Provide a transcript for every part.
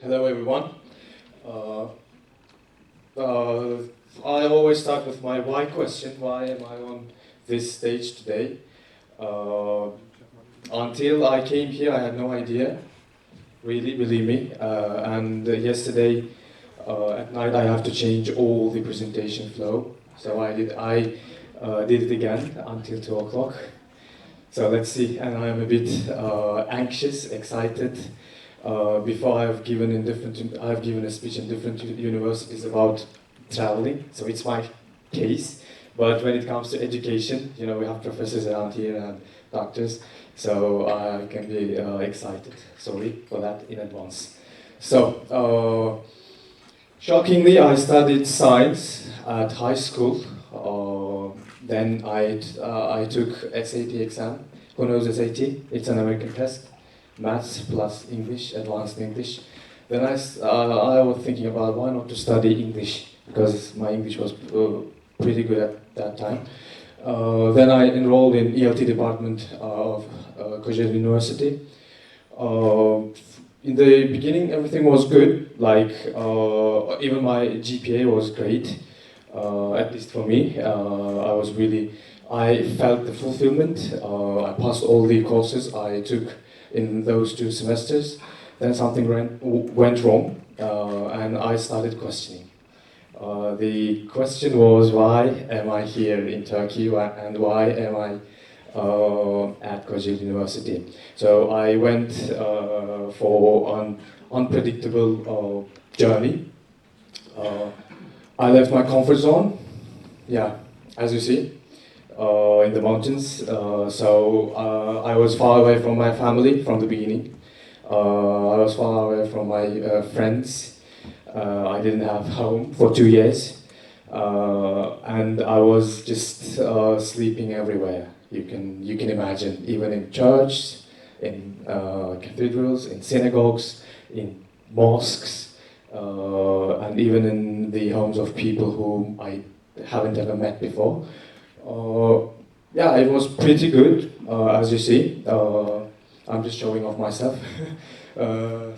Hello everyone. Uh, I always start with my why question. Why am I on this stage today? Uh, until I came here, I had no idea. Really, believe me. And yesterday at night, I have to change all the presentation flow. So I did. I did it again until 2 o'clock. So let's see. And I am a bit anxious, excited. Before I've given a speech in different universities about traveling, so it's my case. But when it comes to education, you know, we have professors around here and doctors, so I can be excited. Sorry for that in advance. So, shockingly, I studied science at high school. Then I took SAT exam. Who knows SAT? It's an American test. Maths plus English, advanced English. Then I was thinking about why not to study English, because my English was pretty good at that time. Then I enrolled in ELT department of Kocaeli University. In the beginning, everything was good. Like even my GPA was great, at least for me. I felt the fulfillment. I passed all the courses I took in those 2 semesters. Then something went wrong, and I started questioning. The question was, why am I here in Turkey, and why am I at Kocaeli University? So I went for an unpredictable journey. I left my comfort zone, yeah, as you see, in the mountains. I was far away from my family from the beginning. I was far away from my friends. I didn't have home for 2 years. And I was just sleeping everywhere. You can imagine, even in church, in cathedrals, in synagogues, in mosques, and even in the homes of people whom I haven't ever met before. Yeah, it was pretty good, as you see. I'm just showing off myself.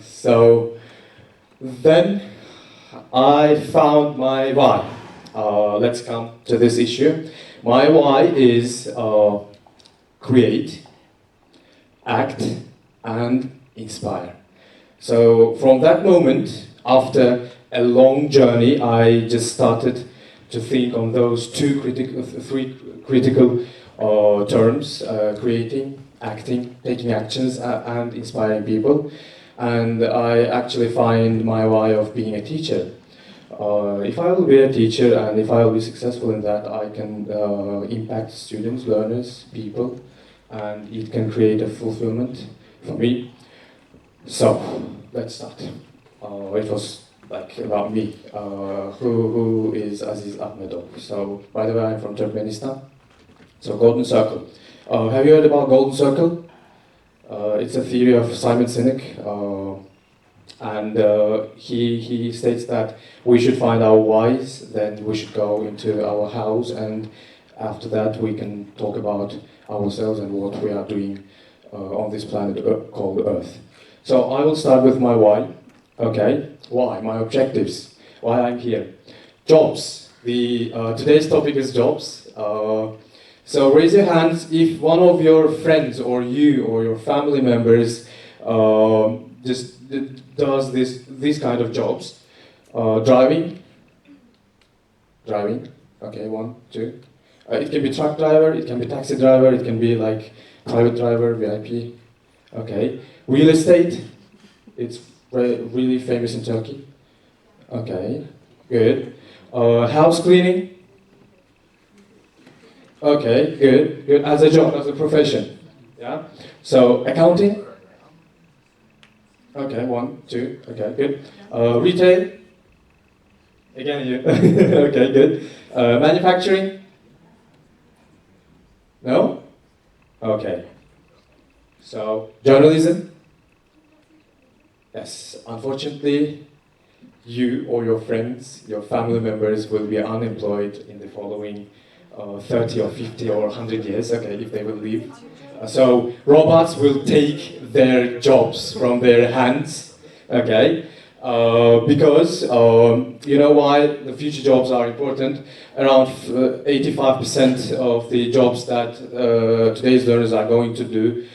So then I found my why. Let's come to this issue. My why is create, act, and inspire. So from that moment, after a long journey, I just started to think on those three critical terms: creating, acting, taking actions, and inspiring people. And I actually find my why of being a teacher. If I will be a teacher and if I will be successful in that, I can impact students, learners, people, and it can create a fulfillment for me. So let's start. It was like about me. Who is Aziz Ahmedov? So by the way, I'm from Turkmenistan. So Golden Circle. Have you heard about Golden Circle? It's a theory of Simon Sinek, and he states that we should find our whys, then we should go into our house, and after that we can talk about ourselves and what we are doing on this planet called Earth. So I will start with my why. Okay, why? My objectives. Why I'm here. Jobs. Today's topic is jobs. So raise your hands if one of your friends or you or your family members just does these kind of jobs. Driving. Okay, 1, 2. It can be truck driver, it can be taxi driver, it can be like private driver, VIP. Okay. Real estate. It's really famous in Turkey. Okay, good. House cleaning. Okay, good. As a job, as a profession. Yeah. So accounting. Okay, 1, 2. Okay, good. Retail. Again, you. Okay, good. Manufacturing. No. Okay. So journalism. Yes. Unfortunately, you or your friends, your family members will be unemployed in the following 30 or 50 or 100 years, okay, if they will leave. So robots will take their jobs from their hands, okay. Because you know why the future jobs are important. Around 85% of the jobs that today's learners are going to do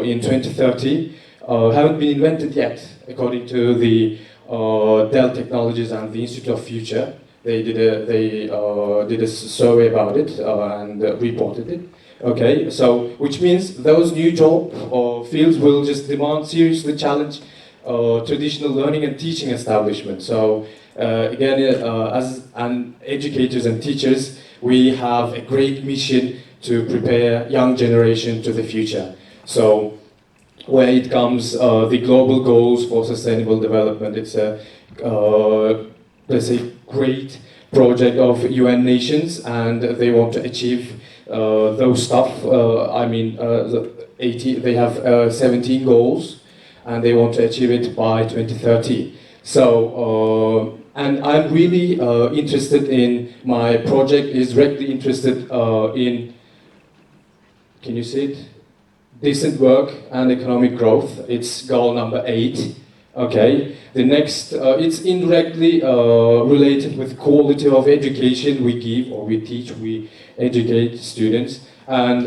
in 2030 haven't been invented yet, according to the Dell Technologies and the Institute of Future. They did a survey about it and reported it. Okay, so which means those new job fields will just demand seriously challenge traditional learning and teaching establishment. So again, as educators and teachers, we have a great mission to prepare young generation to the future. So when it comes the global goals for sustainable development, it's a let's say great project of UN nations, and they want to achieve those stuff. I mean, they have 17 goals, and they want to achieve it by 2030. So, and I'm really interested in, my project is directly interested in, can you see it? Decent work and economic growth. It's goal number 8. Okay. The next, it's indirectly related with quality of education we give or we teach, we educate students. And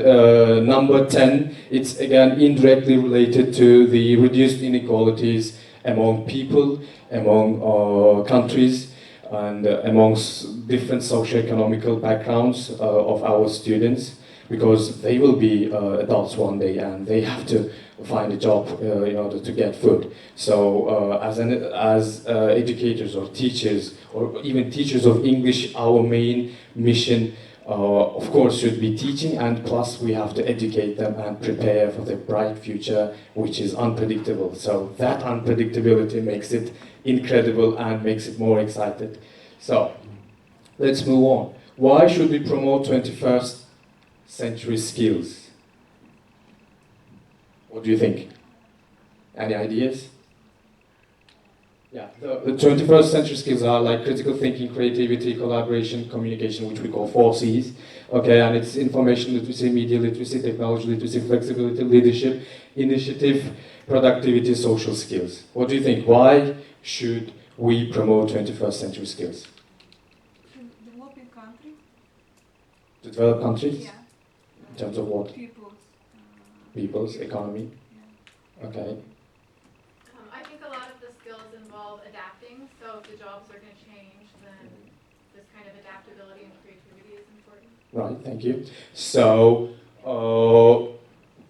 number 10, it's again indirectly related to the reduced inequalities among people, among countries, and amongst different socio-economical backgrounds of our students, because they will be adults one day and they have to find a job in order to get food. So as educators or teachers, or even teachers of English, our main mission of course should be teaching, and plus we have to educate them and prepare for the bright future, which is unpredictable. So that unpredictability makes it incredible and makes it more excited. So let's move on. Why should we promote 21st century skills? What do you think? Any ideas? Yeah, the 21st century skills are like critical thinking, creativity, collaboration, communication, which we call 4 Cs. Okay, and it's information literacy, media literacy, technology literacy, flexibility, leadership, initiative, productivity, social skills. What do you think? Why should we promote 21st century skills? Developing countries. To develop countries? Yeah. In terms of what? People's economy? Yeah. Okay. I think a lot of the skills involve adapting, so if the jobs are going to change, then this kind of adaptability and creativity is important. Right, thank you. So,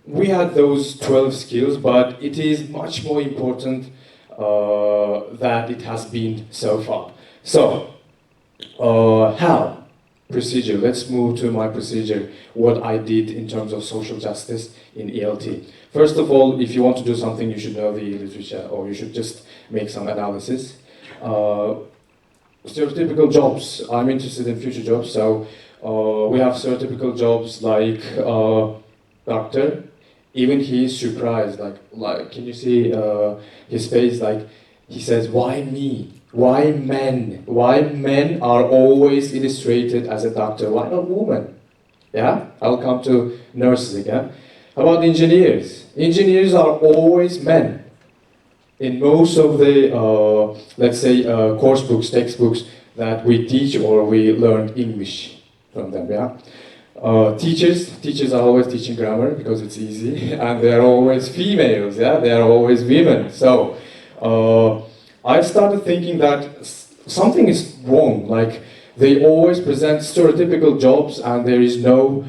we had those 12 skills, but it is much more important than it has been so far. So, how? Procedure. Let's move to my procedure, what I did in terms of social justice in ELT. First of all, if you want to do something, you should know the literature, or you should just make some analysis. Stereotypical jobs. I'm interested in future jobs, so we have stereotypical jobs like doctor. Even he is surprised, like can you see his face? Like he says, "Why me? Why men? Why men are always illustrated as a doctor? Why not women?" Yeah, I'll come to nurses again. How about engineers? Engineers are always men. In most of the, let's say, course books, textbooks that we teach or we learn English from them, yeah? Teachers are always teaching grammar because it's easy, and they're always females, yeah? They're always women. So, I started thinking that something is wrong, like they always present stereotypical jobs and there is no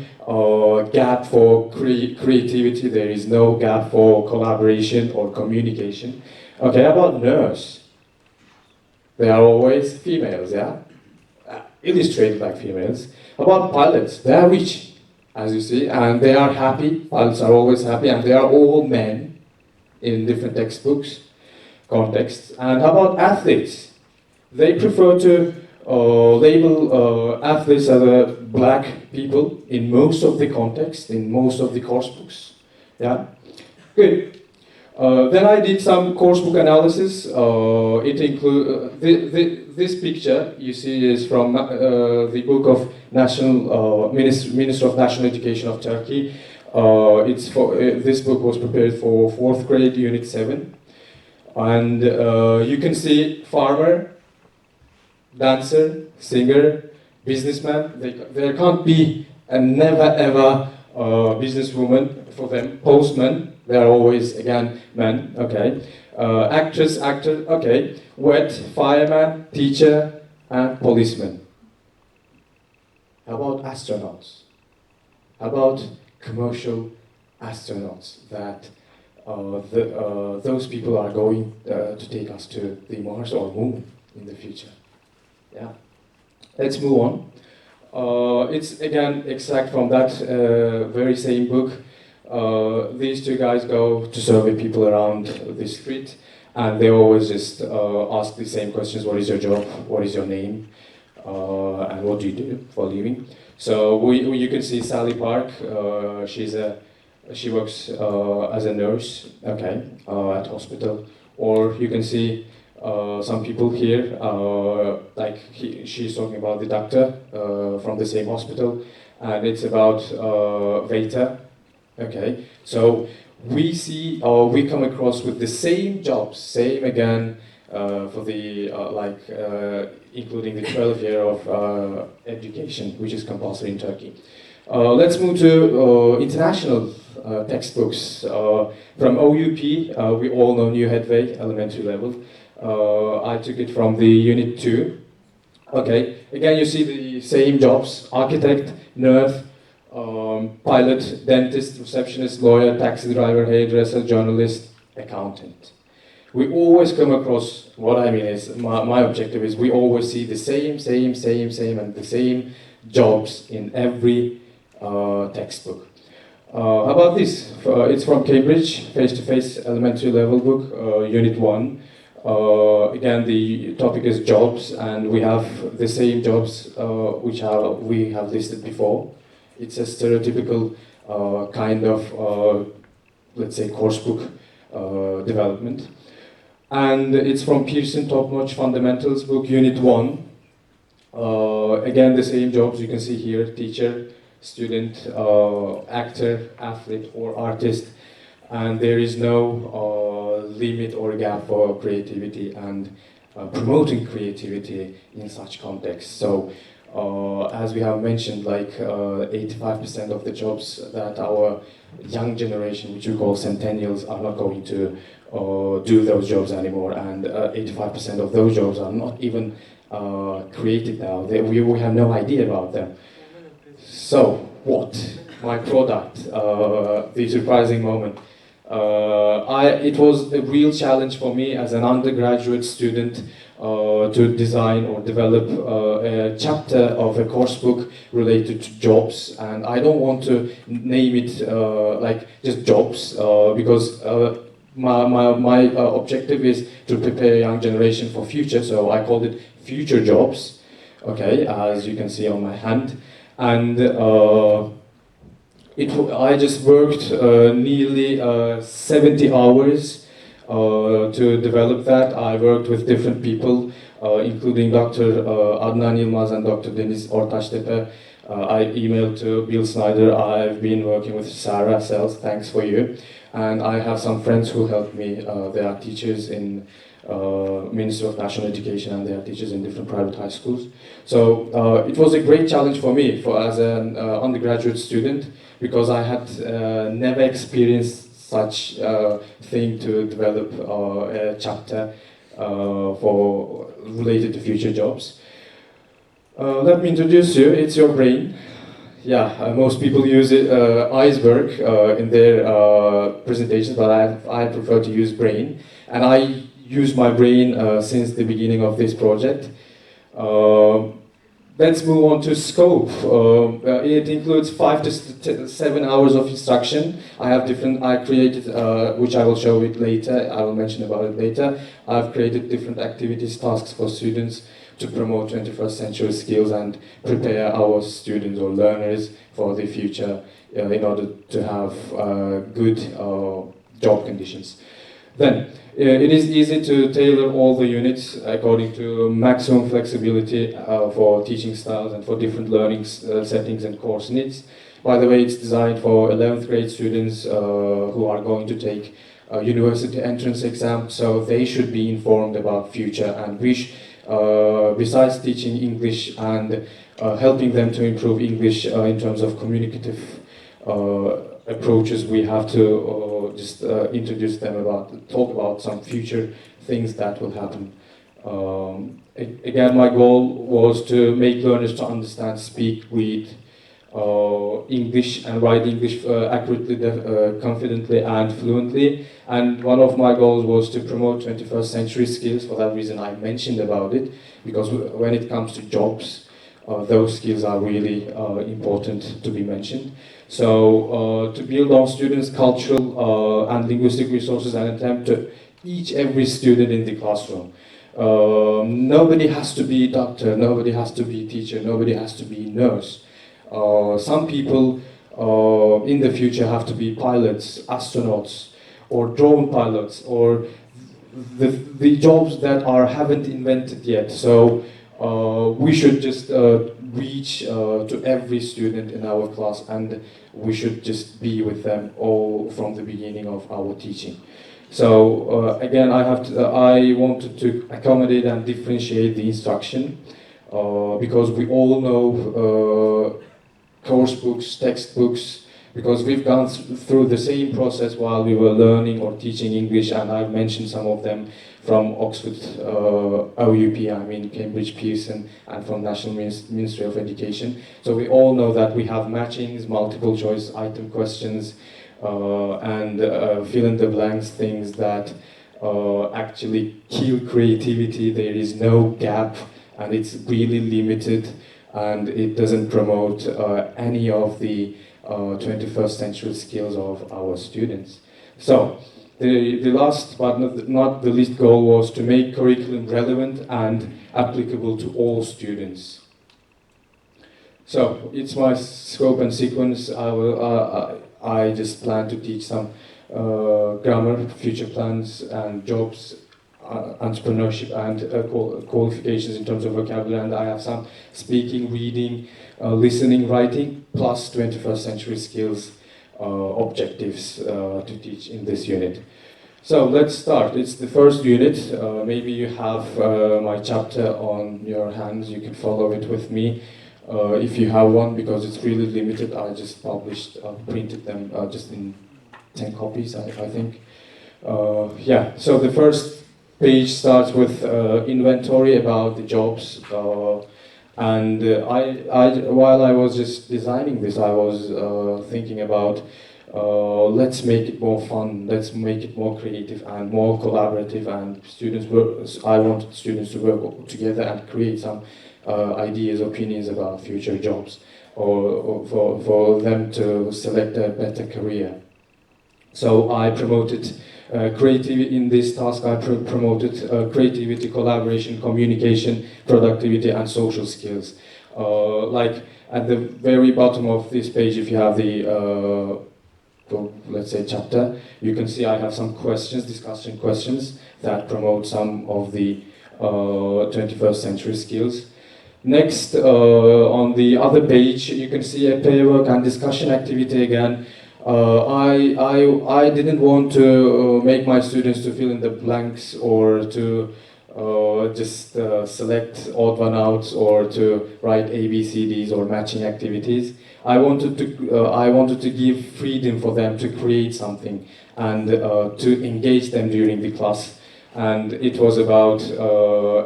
gap for creativity, there is no gap for collaboration or communication. Okay, how about nurse? They are always females, yeah? Illustrated like females. How about pilots? They are rich, as you see, and they are happy. Pilots are always happy, and they are all men in different textbooks, contexts. And how about athletes? They prefer to label athletes as black people in most of the context, in most of the course books. Yeah, good. Then I did some course book analysis. It includes this picture you see is from the book of National Minister of National Education of Turkey. It's for this book was prepared for 4th grade, Unit 7. And you can see farmer, dancer, singer, businessman. There can't be a never ever businesswoman for them. Postman, they are always again men. Okay. Actress, actor. Okay. Vet, fireman, teacher, and policeman. How about astronauts? How about commercial astronauts that those people are going to take us to the Mars or Moon in the future? Yeah. Let's move on. It's again extract from that very same book. These two guys go to survey people around the street, and they always just ask the same questions: what is your job? What is your name? And what do you do for a living? So you can see Sally Park. She works as a nurse, okay, at hospital. Or you can see some people here, like she's talking about the doctor from the same hospital, and it's about Veta, okay. So we see, we come across with the same jobs, same again, for the including the 12 year of education, which is compulsory in Turkey. Let's move to international textbooks. From OUP, we all know New Headway, elementary level. I took it from the Unit 2. Okay, again you see the same jobs: architect, nurse, pilot, dentist, receptionist, lawyer, taxi driver, hairdresser, journalist, accountant. We always come across, what I mean is, my objective is we always see the same, and the same jobs in every textbook. How about this? It's from Cambridge, face-to-face elementary level book, Unit 1. Again, the topic is jobs, and we have the same jobs which we have listed before. It's a stereotypical kind of, let's say, course book development. And it's from Pearson Top Notch Fundamentals book, Unit 1. Again, the same jobs you can see here: teacher, student, actor, athlete, or artist. And there is no limit or gap for creativity and promoting creativity in such context. So, as we have mentioned, like 85% of the jobs that our young generation, which we call centennials, are not going to do those jobs anymore, and 85% of those jobs are not even created now. We have no idea about them. So, what? My product, the surprising moment. It was a real challenge for me as an undergraduate student to design or develop a chapter of a course book related to jobs, and I don't want to name it like just jobs because my objective is to prepare a young generation for future, so I called it Future Jobs, okay, as you can see on my hand. And I just worked nearly 70 hours to develop that. I worked with different people, including Dr. Adnan Yilmaz and Dr. Deniz Ortaçtepe. I emailed to Bill Snyder. I've been working with Sarah Sells, thanks for you. And I have some friends who helped me. They are teachers in Ministry of National Education, and they are teachers in different private high schools. So it was a great challenge for me as an undergraduate student, because I had never experienced such thing to develop a chapter related to future jobs. Let me introduce you. It's your brain. Yeah, most people use it, iceberg in their presentations, but I prefer to use brain. And I use my brain since the beginning of this project. Let's move on to scope. It includes 5 to 7 hours of instruction. I created, which I will show it later, I will mention about it later. I've created different activities, tasks for students to promote 21st century skills and prepare our students or learners for the future in order to have good job conditions. Then, it is easy to tailor all the units according to maximum flexibility for teaching styles and for different learning settings and course needs. By the way, it's designed for 11th grade students who are going to take university entrance exam, so they should be informed about future. And besides teaching English and helping them to improve English in terms of communicative approaches, we have to just introduce them talk about some future things that will happen. Again, my goal was to make learners to understand, speak, read English and write English accurately, confidently and fluently. And one of my goals was to promote 21st century skills. For that reason I mentioned about it, because when it comes to jobs, those skills are really important to be mentioned. So to build on students' cultural and linguistic resources and attempt to teach every student in the classroom. Nobody has to be doctor, nobody has to be teacher, nobody has to be nurse. Some people in the future have to be pilots, astronauts, or drone pilots, or the jobs that haven't invented yet. So we should just reach to every student in our class, and we should just be with them all from the beginning of our teaching. So again, I wanted to accommodate and differentiate the instruction, because we all know course books, textbooks, because we've gone through the same process while we were learning or teaching English, and I've mentioned some of them from Oxford OUP, I mean Cambridge Pearson, and from National Ministry of Education. So we all know that we have matchings, multiple choice item questions, and fill in the blanks things that actually kill creativity. There is no gap, and it's really limited, and it doesn't promote any of the 21st century skills of our students. So the last but not the least goal was to make curriculum relevant and applicable to all students. So it's my scope and sequence. I just plan to teach some grammar, future plans, and jobs, entrepreneurship, and qualifications in terms of vocabulary. And I have some speaking, reading, listening, writing, plus 21st century skills objectives to teach in this unit. So let's start. It's the first unit. Maybe you have my chapter on your hands. You can follow it with me. If you have one, because it's really limited, I just printed them just in 10 copies, I think. Yeah, so the first page starts with inventory about the jobs. And while I was just designing this, I was thinking about let's make it more fun, let's make it more creative and more collaborative, and I wanted students to work together and create some ideas, opinions about future jobs, or for them to select a better career. So I promoted creativity in this task. I promoted creativity, collaboration, communication, productivity, and social skills. Like at the very bottom of this page, if you have the let's say chapter, you can see I have some questions, discussion questions that promote some of the 21st century skills. Next, on the other page, you can see a pair work and discussion activity again. I didn't want to make my students to fill in the blanks, or to just select odd one outs, or to write ABCDs or matching activities. I wanted to give freedom for them to create something and to engage them during the class. And it was about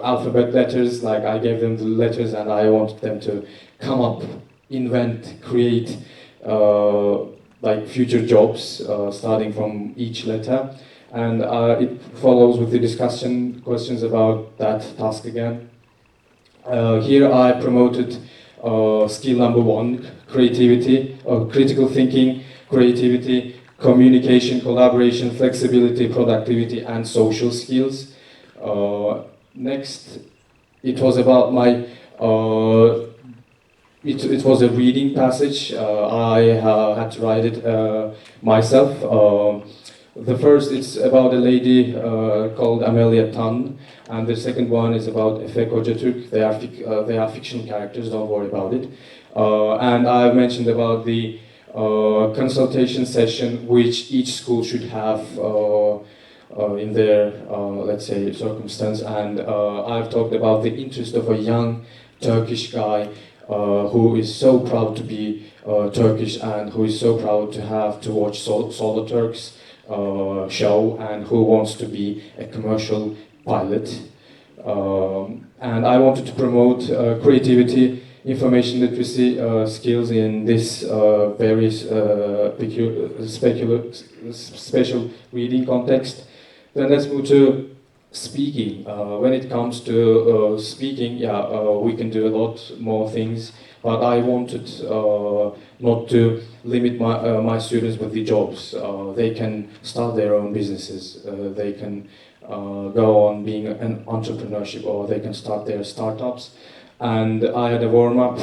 alphabet letters. Like I gave them the letters, and I wanted them to come up, invent, create like future jobs starting from each letter. And it follows with the discussion questions about that task again. Here I promoted skill number 1, creativity, critical thinking, creativity, communication, collaboration, flexibility, productivity, and social skills. Next, it was about my, it was a reading passage. I had to write it myself. The first, it's about a lady called Amelia Tan, and the second one is about Efe Kocatürk. They are fictional characters, don't worry about it. And I mentioned about the consultation session which each school should have in their, let's say, circumstance. And I've talked about the interest of a young Turkish guy who is so proud to be Turkish and who is so proud to have to watch Solo Turks show and who wants to be a commercial pilot. And I wanted to promote creativity, information literacy skills in this very special reading context. Then let's move to speaking. When it comes to speaking, we can do a lot more things, but I wanted not to limit my students with the jobs. They can start their own businesses. They can go on being an entrepreneurship, or they can start their startups. And I had a warm-up,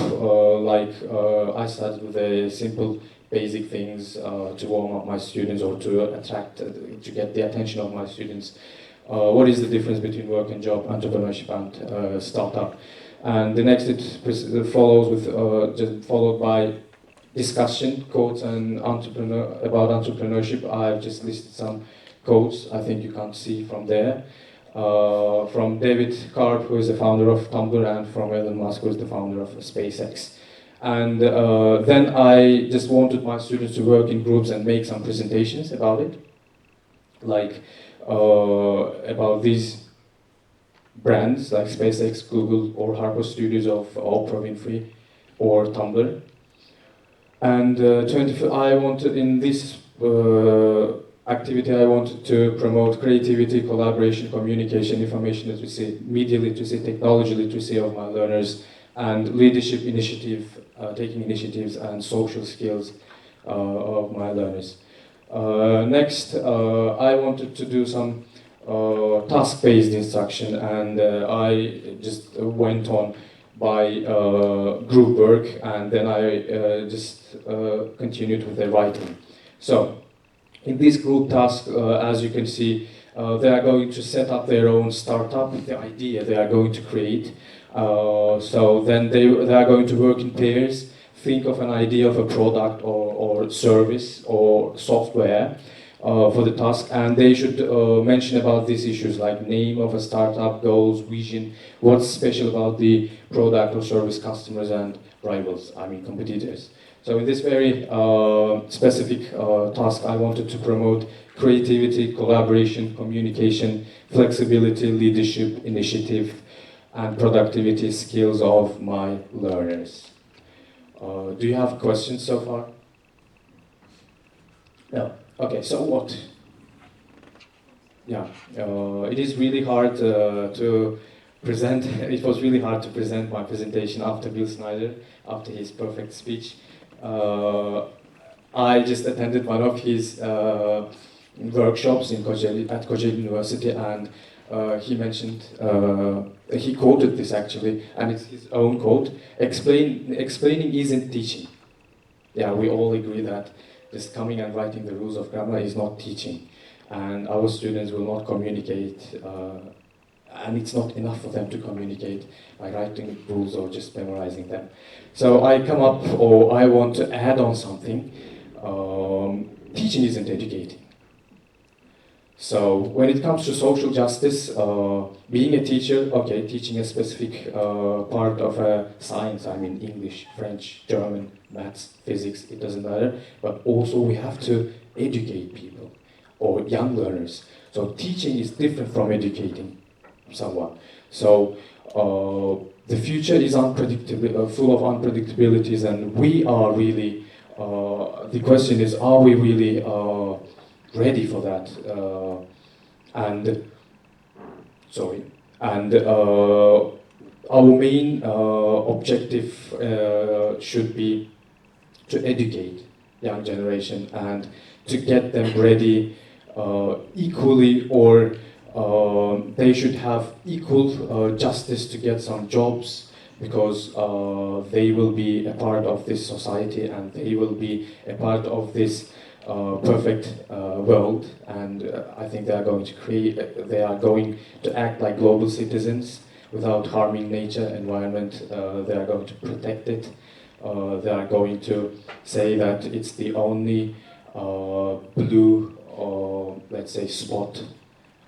I started with a simple basic things to warm up my students, or to attract, to get the attention of my students. What is the difference between work and job, entrepreneurship and startup? And the next it follows with just followed by discussion, quotes and about entrepreneurship. I've just listed some quotes I think you can't see from there. From David Karp, who is the founder of Tumblr, and from Elon Musk, who is the founder of SpaceX. And then I just wanted my students to work in groups and make some presentations about it, like about these brands like SpaceX, Google, or Harpo Studios of Oprah Winfrey, or Tumblr. And I wanted in this activity, I wanted to promote creativity, collaboration, communication, information literacy, media literacy, technology literacy of my learners, and leadership initiative, taking initiatives, and social skills of my learners. Next, I wanted to do some task-based instruction, and I just went on by group work, and then I just continued with the writing. So, in this group task, as you can see, they are going to set up their own startup, the idea they are going to create. So then they are going to work in pairs, think of an idea of a product or service or software for the task, and they should mention about these issues like name of a startup, goals, vision, what's special about the product or service, customers and rivals, I mean competitors. So in this very specific task, I wanted to promote creativity, collaboration, communication, flexibility, leadership, initiative, and productivity skills of my learners. Do you have questions so far? No. Okay, so what? Yeah, it is really hard to present. It was really hard to present my presentation after Bill Snyder, after his perfect speech. I just attended one of his workshops in at Kocaeli University, and he mentioned, he quoted this actually, and it's his own quote: explaining isn't teaching. Yeah, we all agree that just coming and writing the rules of grammar is not teaching, and our students will not communicate, and it's not enough for them to communicate by writing rules or just memorizing them. So I come up, or I want to add on something. Teaching isn't educating. So when it comes to social justice, being a teacher, okay, teaching a specific part of a science, I mean English, French, German, maths, physics, it doesn't matter, but also we have to educate people, or young learners. So teaching is different from educating someone. So the future is unpredictable, full of unpredictabilities, and we are really, the question is, are we really ready for that? Our main objective should be to educate young generation and to get them ready equally, or they should have equal justice to get some jobs, because they will be a part of this society, and they will be a part of this perfect world, and I think they are going to act like global citizens without harming nature, environment. They are going to protect it, they are going to say that it's the only blue, let's say, spot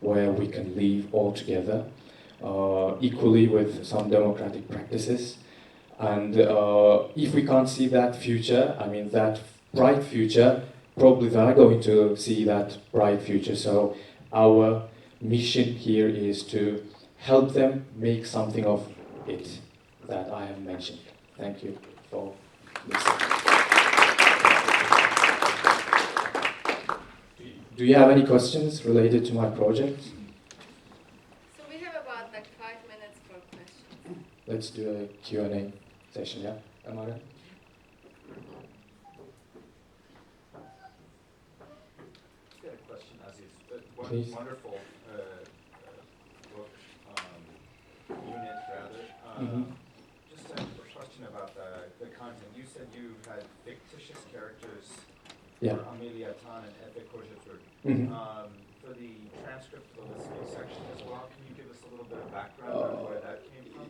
where we can live all together, equally with some democratic practices. And if we can't see that future, I mean that bright future, probably they are going to see that bright future. So our mission here is to help them make something of it that I have mentioned. Thank you for listening. Do you have any questions related to my project? So we have about like 5 minutes for questions. Let's do a Q&A session, yeah? Amara? I've got a question, Aziz. Please. Wonderful book, unit rather. Mhm. Just a question about the content. You said you had fictitious characters Yeah. for Amelia Tan and Efe Kocatur. Mhm. For the transcript for the skill section as well, can you give us a little bit of background on where that came from?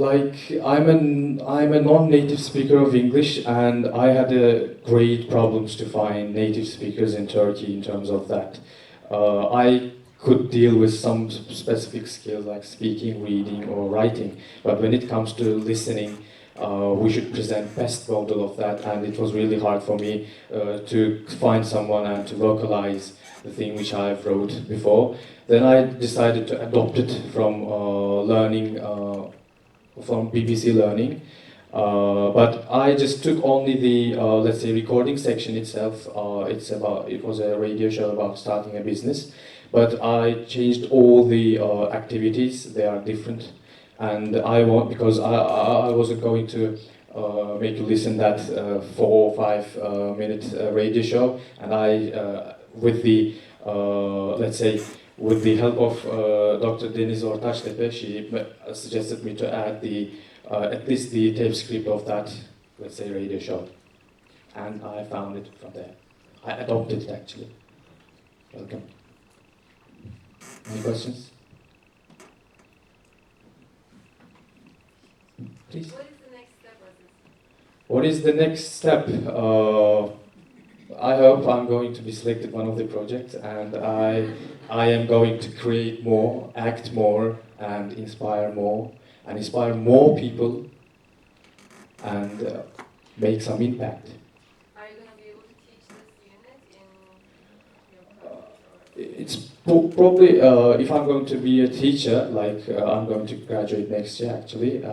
Like, I'm a non-native speaker of English, and I had great problems to find native speakers in Turkey in terms of that. I could deal with some specific skills like speaking, reading, or writing, but when it comes to listening, we should present best model of that, and it was really hard for me to find someone and to vocalize the thing which I wrote before. Then I decided to adopt it from learning. From BBC Learning, but I just took only the let's say recording section itself. It was a radio show about starting a business, but I changed all the activities. They are different, and because I wasn't going to make you listen that 4 or 5 minute radio show, and I with the let's say. With the help of Dr. Deniz Ortaçtepe, she suggested me to add at least the tape script of that, let's say, radio show. And I found it from there. I adopted it, actually. Welcome. Any questions? Please. What is the next step, Aziz? What is the next step? I hope I'm going to be selected one of the projects, and I am going to create more, act more, and inspire more people, and make some impact. Are you going to be able to teach this unit in your college? It's probably, if I'm going to be a teacher, like I'm going to graduate next year actually,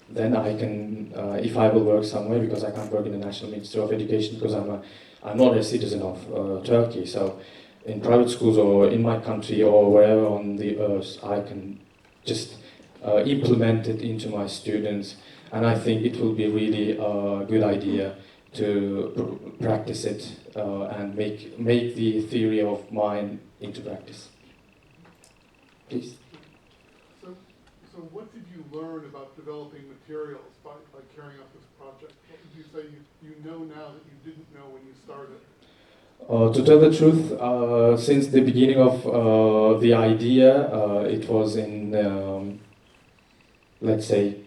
then I can, if I will work somewhere, because I can't work in the National Ministry of Education because I'm not a citizen of Turkey. So in private schools or in my country or wherever on the earth, I can just implement it into my students. And I think it will be really a good idea to practice it and make the theory of mine into practice. Please. So what did you learn about developing materials by carrying out this project? What would you say you know now that you didn't know when you started? To tell the truth, since the beginning of the idea, it was in, let's say,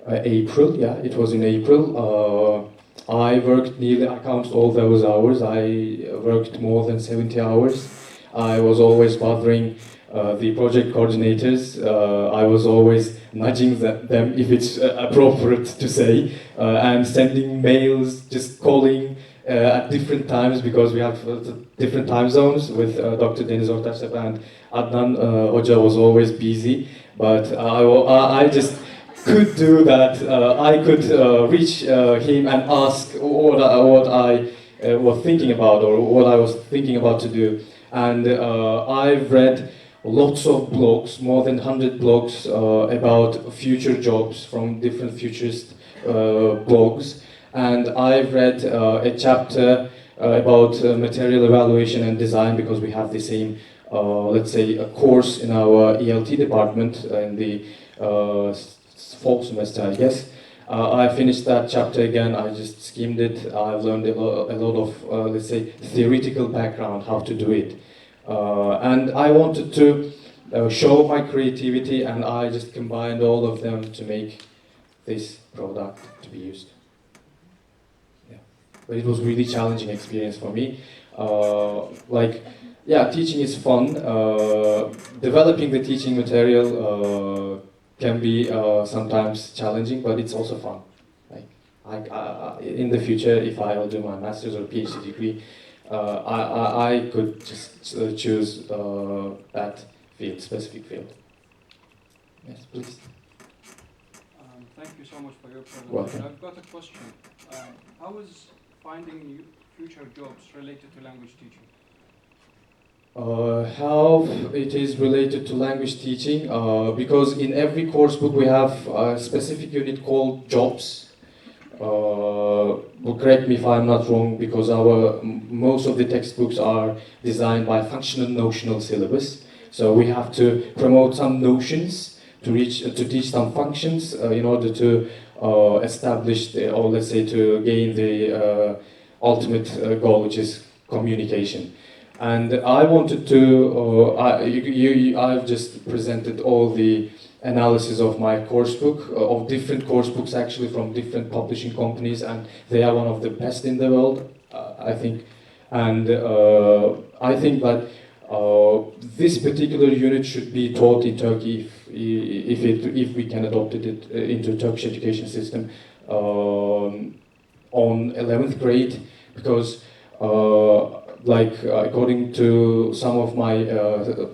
April. Yeah, it was in April. I worked nearly, I counted all those hours. I worked more than 70 hours. I was always bothering the project coordinators. I was always nudging them if it's appropriate to say, and sending mails, just calling at different times because we have different time zones with Dr. Deniz Ortaçtepe, and Adnan Hoca was always busy, but I just could do that. I could reach him and ask what I was thinking about or what I was thinking about to do. And I've read lots of blogs, more than 100 blogs about future jobs from different futurist blogs. And I've read a chapter about material evaluation and design because we have the same, let's say, a course in our ELT department in the fall semester, I guess. I finished that chapter again. I just skimmed it. I've learned a lot of, let's say, theoretical background, how to do it. And I wanted to show my creativity, and I just combined all of them to make this product to be used. Yeah. But it was really challenging experience for me. Yeah, teaching is fun. Developing the teaching material can be sometimes challenging, but it's also fun. In the future, if I will do my master's or PhD degree, I could just choose that field, specific field. Yes, please. Thank you so much for your presentation. Welcome. I've got a question. How is finding future jobs related to language teaching? How it is related to language teaching, because in every course book we have a specific unit called jobs. Correct me if I'm not wrong, because most of the textbooks are designed by functional notional syllabus. So we have to promote some notions to teach some functions in order to establish or let's say to gain the ultimate goal, which is communication. And I wanted to, I've just presented all the analysis of my course book, of different course books actually from different publishing companies, and they are one of the best in the world, I think. And I think that this particular unit should be taught in Turkey if we can adopt it into Turkish education system on 11th grade, because according to some of my,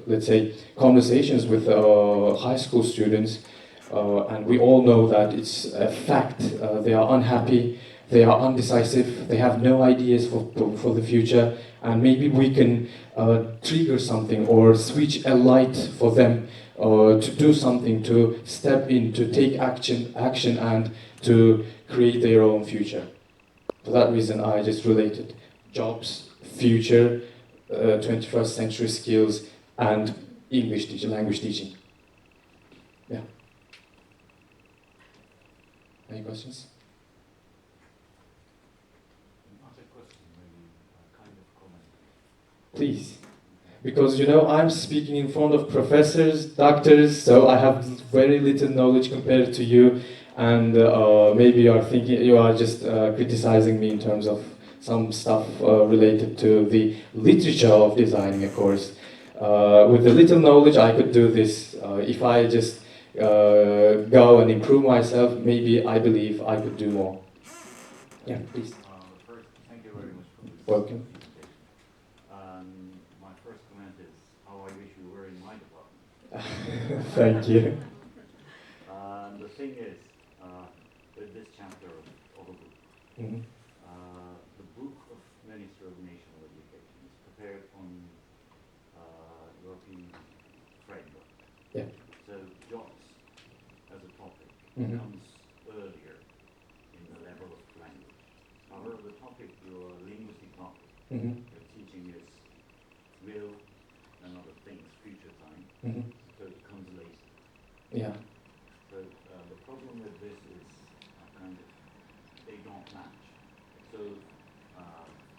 let's say, conversations with high school students, and we all know that it's a fact, they are unhappy, they are undecisive, they have no ideas for the future, and maybe we can trigger something or switch a light for them to do something, to step in, to take action and to create their own future. For that reason, I just related jobs, future, 21st century skills, and English teaching, language teaching. Yeah. Any questions? Not a question, maybe a kind of comment. Please. Because I'm speaking in front of professors, doctors, so I have very little knowledge compared to you, and maybe you are just criticizing me in terms of some stuff related to the literature of designing a course. With the little knowledge I could do this. If I just go and improve myself, maybe I believe I could do more. Yeah, please. First, thank you very much for this. Welcome. My first comment is how I wish you were in my department. Thank you. The thing is, with this chapter of a book, Mm-hmm. the book of Ministry of National Education is prepared on European framework. Yeah. So jobs as a topic Mm-hmm. comes earlier in the level of language. However, the topic, your linguistic topic, Mm-hmm. your teaching is will and other things, future time, Mm-hmm. so it comes later. Yeah. So the problem with this is kind of they don't match. So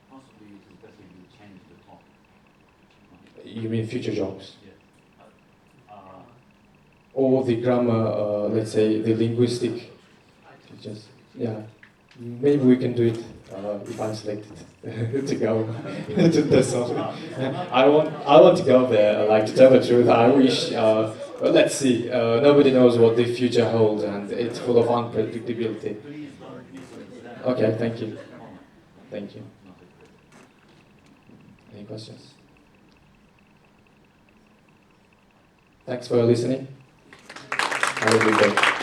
possibly it is better if you change the topic. You mean future jobs? Yes. Or the grammar, let's say the linguistic teachers. Yeah. Maybe we can do it if I'm selected to go to the song. I want to go there, to tell the truth. I wish, but let's see. Nobody knows what the future holds, and it's full of unpredictability. Please don't misunderstand. Okay, thank you. Comment, Thank you. not a criticism. Any questions? Thanks for listening. Have a good day.